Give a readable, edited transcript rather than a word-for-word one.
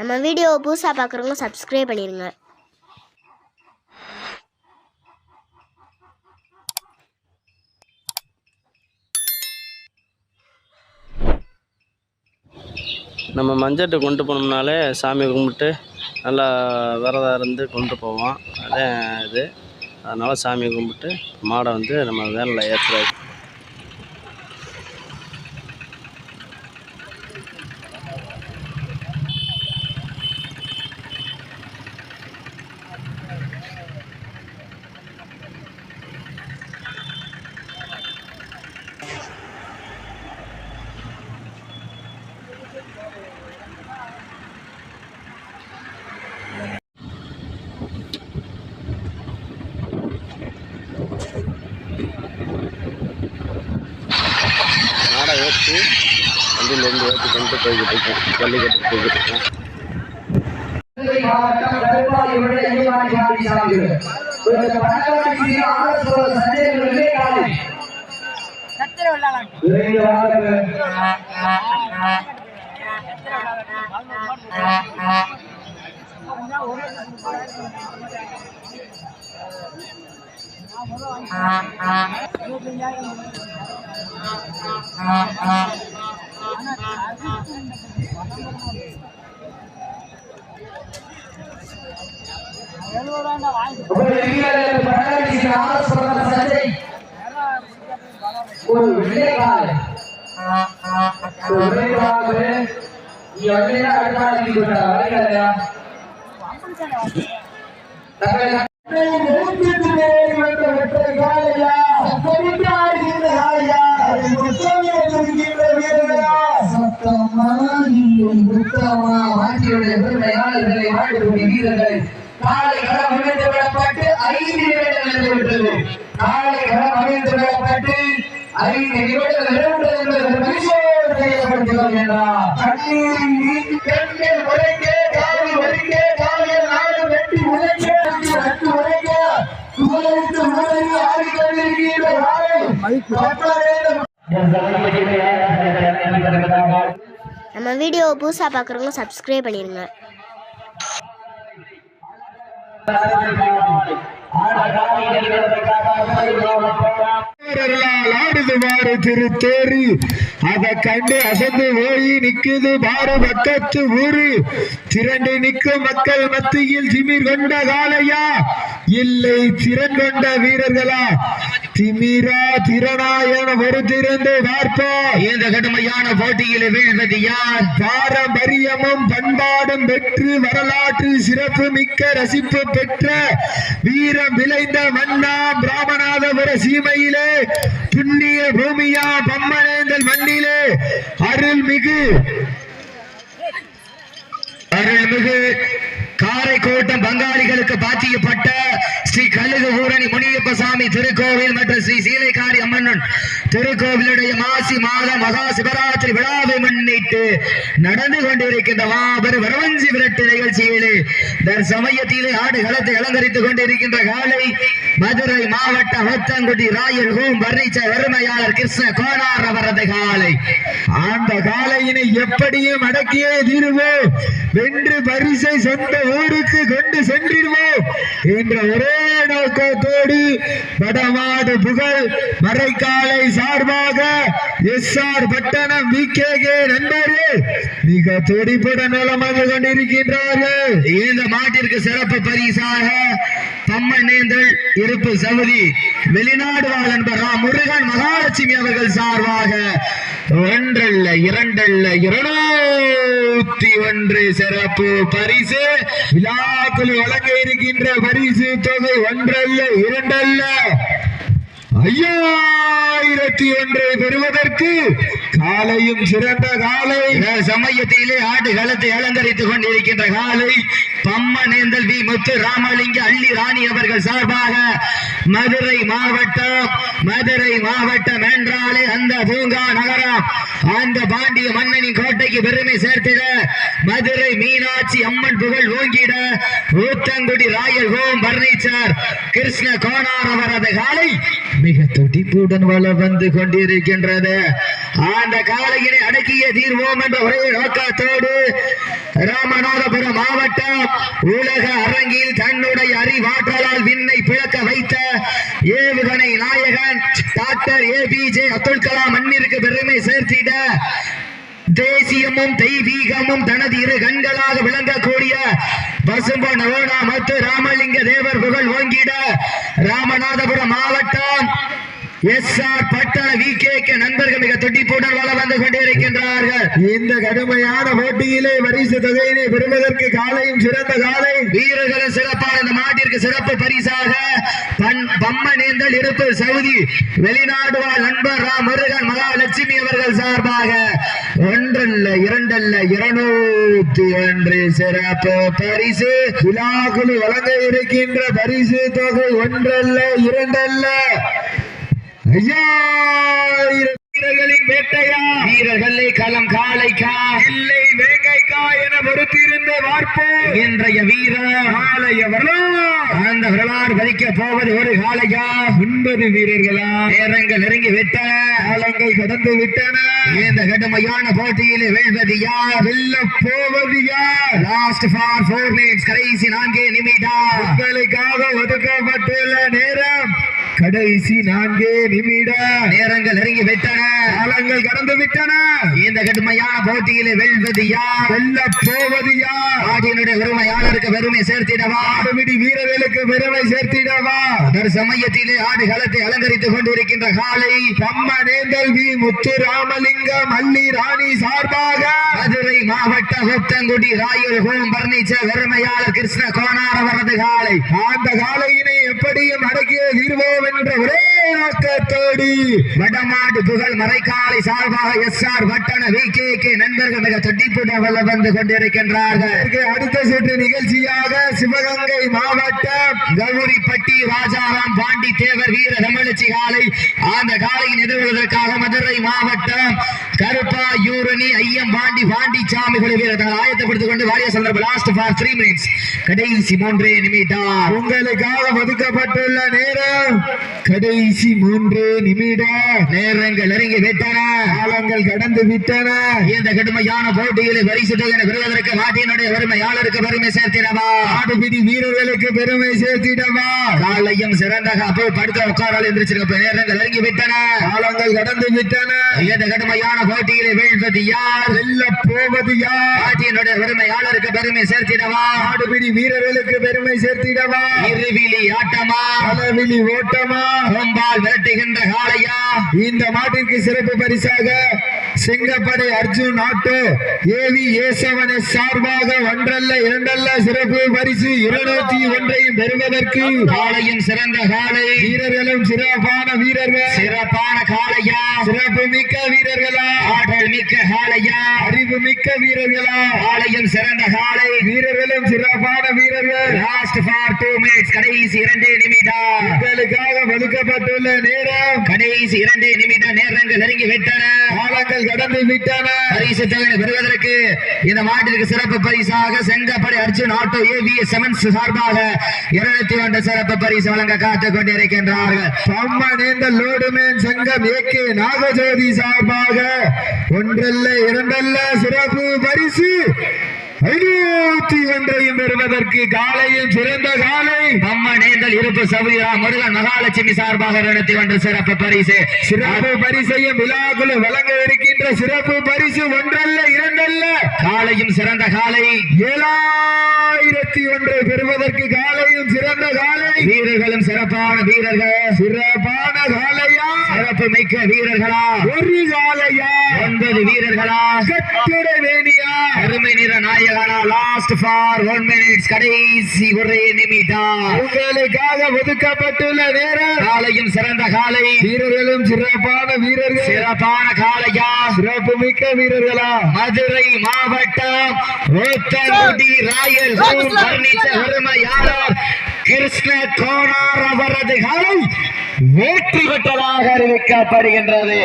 நம்ம வீடியோவை புதுசாக பார்க்குறவங்க சப்ஸ்கிரைப் பண்ணிடுங்க. நம்ம மஞ்சட்டை கொண்டு போனோம்னாலே சாமி கும்பிட்டு நல்லா விரதம் இருந்து கொண்டு போவோம். அதே இது அதனால் சாமி கும்பிட்டு மாடை வந்து நம்ம வேனில் ஏற்றுறது. மாடை ஏற்றி வண்டியிலேருந்து ஏற்றி கொண்டு போய்கிட்டு இருக்கோம். ஜல்லிக்கட்டு போய்கிட்டு இருக்கோம். நம்ம வீடியோவை புதுசாக பார்க்குறவங்க சப்ஸ்கிரைப் பண்ணிடுங்க. ஆடுதுமாறு திருத்தேரு அதை கண்டு அசந்து ஓடி நிக்குது பாரு பக்கத்து ஊரு திரண்டு நிற்கும் மக்கள் மத்தியில் திமிர் கொண்ட காலையா இல்லை திறன் கொண்ட வீரர்களா திமிரா திறனாயன பொறுத்திருந்து பார்ப்போம். இந்த கடுமையான போட்டியில் வீழ்வது யார்? பாரம்பரியமும் பண்பாடும் பெற்று வரலாற்று சிறப்பு மிக்க ரசிப்பு பெற்ற வீரம் விளைந்த மன்னா பிராமநாதபுர சீமையிலே புண்ணிய பூமியா பம்மனேந்தல் மண்ணிலே அருள்மிகு காரைக்கோட்டம் பங்காளிகளுக்கு பாத்தியப்பட்ட ஸ்ரீ கழுகு ஊரணி முனியப்பசாமி திருக்கோவில் மற்றும் ஸ்ரீ சீலைக்காரி அம்மன் திருக்கோவிலுடைய மாசி மாத மகா சிவராத்திரி விழாவை முன்னிட்டு நடந்து கொண்டிருக்கின்ற மாபெரும் வரவஞ்சி விரட்டு நிகழ்ச்சியிலே சமயத்திலே ஆடுகளத்தை அலங்கரித்துக் கொண்டிருக்கின்ற காலை மதுரை மாவட்ட ஒத்தங்குடி ராயல் ஹோம் பர்னிச்சர் வறுமையாளர் கிருஷ்ண கோனார் அவரது காலை. அந்த காலையினை எப்படியும் அடக்கியே தீருவோம், வென்று பரிசை சொந்த ஊருக்கு கொண்டு சென்றிடுவோம் என்ற ஒரே நோக்கத்தோடு வடமாடு புகழ் மறைக்காலை சார்பாக SR பட்டணம் VKK நண்பர்கள் மிக துடிப்புடன் நலம் வந்து கொண்டிருக்கின்றார்கள். இந்த மாட்டிற்கு சிறப்பு பரிசாக பம்மனேந்தல் இருப்பு சவுதி வெளிநாடு வாழ் நண்பர் முருகன் மகாலட்சுமி அவர்கள் சார்பாக ஒன்றல்ல இரண்டல்ல 201 சிறப்பு பரிசு விழாக்கள் வழங்க இருக்கின்ற பரிசு தொகை ஒன்றல்ல இரண்டல்ல 5001 பெறுவதற்கு காலையும் சிறந்த காலை. சமயத்திலே ஆடுகளத்தை அலங்கரித்துக் கொண்டிருக்கின்ற காலை பம்மனேந்தல் வி முத்து ராமலிங்க அள்ளி ராணி அவர்கள் சார்பாக மதுரை மாவட்டம் என்றாலே அந்த பூங்கா நகரம் அந்த பாண்டிய மன்னனின் கோட்டைக்கு பெருமை சேர்த்திட மதுரை மீனாட்சி அம்மன் புகழ் ஓங்கிட Oothangudi royal home furniture Krishna Konar அவரது காலை மிக துடிப்புடன் வள வந்து கொண்டிருக்கின்றது. அந்த அந்த காளையினை அடக்கிய தீர்வோம் என்ற ஒரே நோக்கத்தோடு ராமநாதபுரம் மாவட்டம் உலக அரங்கில் தன்னுடைய அறிவாற்றலால் விண்ணை பிளக்க வைத்த ஏவுகணை நாயகன் டாக்டர் APJ அப்துல் கலாம் மண்ணிற்கு பெருமை சேர்த்திட தேசியமும் தெய்வீகமும் தனது இரு கண்களாக விளங்கக்கூடிய பசும்பொன் ஓனா ಮತ್ತು ராமலிங்க தேவர் புகழ் ஓங்கிட ராமநாதபுரம் மாவட்டம் SR பட்டண VKK நண்பர்கள் மிக துடிப்புடன் வள வந்து கொண்டிருக்கின்றார்கள். இந்த கடுமையான போட்டியிலே பரிசு தொகையினை பெறுவதற்கு காலையும் சிறந்த காலை வீரர்களும் சிறப்பான இந்த மாட்டிற்கு சிறப்பு பரிசாக பம்மனேந்தல் இருப்பு சவுதி வெளிநாடு வாழ் நண்பர் ராம் முருகன் மகாலட்சுமி அவர்கள் சார்பாக ஒன்றல்ல இரண்டல்ல 201 சிறப்பு பரிசு விழாக்குழு வழங்க இருக்கின்ற பரிசு தொகை ஒன்றல்ல இரண்டல்ல 5000 வீரர்களின் வேட்டையா வீரர்களை களம் காளைக்கா இல்லை வேங்கைக்கா என பொறுத்திருந்த வார்ப்போம் இன்றைய வீரர் காளைய அந்த வரலாறு பதிக்க போவது ஒரு காளையா 9 வீரர்களா நேரங்கள் நெருங்கி விட்டன காலங்கள் கடந்து விட்டன இந்த கடுமையான போட்டியில் வெல்வது யார் வெல்ல போவது யார் லாஸ்ட் ஃபார் 4 மினிட்ஸ் கடைசி 4 நிமிடம் உங்களுக்காக ஒதுக்கப்பட்டுள்ள நேரம் கடைசி 4 நிமிடம் நேரங்கள் நெருங்கி விட்டன காலங்கள் கடந்து விட்டன இந்த கடுமையான போட்டியிலே வெல்வது யார் வெல்ல போவது யார் ஆடியினுடைய உரிமையாளருக்கு பெருமை சேர்த்திடவா ஆடுபிடி வீரர்களுக்கு பெருமை சேர்த்திடவா சமயத்திலே ஆடு களத்தை அலங்கரித்துக் கொண்டிருக்கின்ற காலை பம்மனேந்தல் வி முத்து ராமலிங்கம் அள்ளி ராணி சார்பாக மதுரை மாவட்ட கொத்தங்குடி ராயல் ஹோம் பர்னிச்சர் உரிமையாளர் கிருஷ்ண கோனார் அவரது காலை அந்த காலையினை எப்படியும் அடக்கிய தீர்வோம் என்ற ஒரே நோக்கத்தோடு வடமாடு புகழ் மறைக்காலை சார்பாக SR பட்டண VKK நண்பர்கள் மிக துடிப்புடன் வந்து கொண்டிருக்கின்றார்கள். அடுத்த சுற்று நிகழ்ச்சியாக சிவகங்கை மாவட்டம் கௌரிப்பட்டி ராஜாராம் பாண்டி தேவர் வீர தமிழச்சி காலை அந்த காலையின் எதிர்கொள்வதற்காக மதுரை மாவட்டம் கருப்பா யூரணி ஐயம் பாண்டி பாண்டிச்சாமி குழு வீரர்கள் ஆயத்தப்படுத்திக் கொண்டு வாரிய சந்தர்ப்பம் லாஸ்ட் ஃபார் 3 மினிட்ஸ் கடைசி 3 நிமிடம் உங்களுக்காக ஒதுக்கப்பட்டுள்ள நேரம் கடைசி 3 நிமிடம் நேரங்கள் நெருங்கி விட்டன காலங்கள் கடந்து விட்டன இந்த கடுமையான போட்டியில் பரிசு தொகை பெறுவதற்கு நாட்டினுடைய உரிமையாளருக்கு பெருமை சேர்த்திடவா ஆடுபிடி வீரர்களுக்கு பெருமை சேர்த்திடவா காலையும் சிறந்த காப்பு படுக்க உட்காரால் எந்திரிச்சிருக்க நேரங்கள் நெருங்கி விட்டன காலங்கள் கடந்து விட்டன இந்த கடுமையான போட்டியில் வெல்வது யார் வெல்ல போவது யார் நாட்டினுடைய உரிமையாளருக்கு பெருமை சேர்த்திடவா ஆடுபிடி வீரர்களுக்கு பெருமை சேர்த்திடவா இருவிழி ஆட்டமா பலவிழி ஓட்டமா ரொம்பால் விரட்டுகின்ற காளையா இந்த மாட்டிற்கு சிறப்பு பரிசாக சிங்கப்படை அர்ஜுன் ஆட்டோ AV A7 சார்பாக ஒன்றல்ல இரண்டல்ல சிறப்பு பரிசு 201 பெறுவதற்கு காளையும் சிறந்த காளை வீரர்களும் சிறப்பான வீரர்கள் சிறப்பான காளையா சிறப்பு மிக்க வீரர்களா ஆற்றல் மிக்க காளையா அறிவு மிக்க வீரர்களா காளையும் சிறந்த காளை வீரர்களும் சிறப்பான வீரர்கள் லாஸ்ட் ஃபார் 2 மினிட்ஸ் கடைசி 2 நிமிடம் உங்களுக்காக ஒதுக்கப்பட்டுள்ள நேரம் கடைசி 2 நிமிடம் நேரங்கள் நெருங்கி விட்டன காலங்கள் கடந்து விட்டன பரிசு தொகை பெறுவதற்கு இந்த மாட்டிற்கு சிறப்பு பரிசாக செங்கப்படை அர்ஜுன் ஆட்டோ AV A7 சார்பாக 201 சிறப்பு பரிசு வழங்க காத்துக் கொண்டிருக்கின்றார்கள் பம்மனேந்தல் லோடுமேன் சங்கம் AK நாகஜோதி சார்பாக ஒன்றல்ல இரண்டல்ல சிறப்பு பரிசு 501 பெறுவதற்கு காலையில் சிறந்த காலை பம்மனேந்தல் இருப்பு சௌரியா முருகன் மகாலட்சுமி சார்பாக 201 சிறப்பு பரிசு சிறப்பு பரிசையும் விழாக்குழு வழங்க இருக்கின்ற சிறப்பு பரிசு ஒன்றல்ல இரண்டல்ல காலையும் சிறந்த காலை 7001 பெறுவதற்கு காலையும் சிறந்த காலை வீரர்களும் சிறப்பான வீரர்கள் சிறப்பான காலையா சிறப்பு மிக்க வீரர்களா ஒரு காலையா 9 வீரர்களா கட்டுட வேணியா அருமை நிற நாயகனா லாஸ்ட் ஃபார் 1 மினிட்ஸ் கடைசி 1 நிமிடம் உங்களுக்காக ஒதுக்கப்பட்டுள்ள நேரம் காலையும் சிறந்த காலை வீரர்களும் சிறப்பான வீரர்கள் சிறப்பான காலையா சிறப்பு மிக்க வீரர்களா மதுரை மாவட்டம் ரோத்தங்குடி ராயல் ஹோம் பர்னிச்சர் உரிமையாளர் கிருஷ்ண கோனார் அவரது காலை வெற்றி பெற்றதாக அறிவிக்கப்படுகின்றது.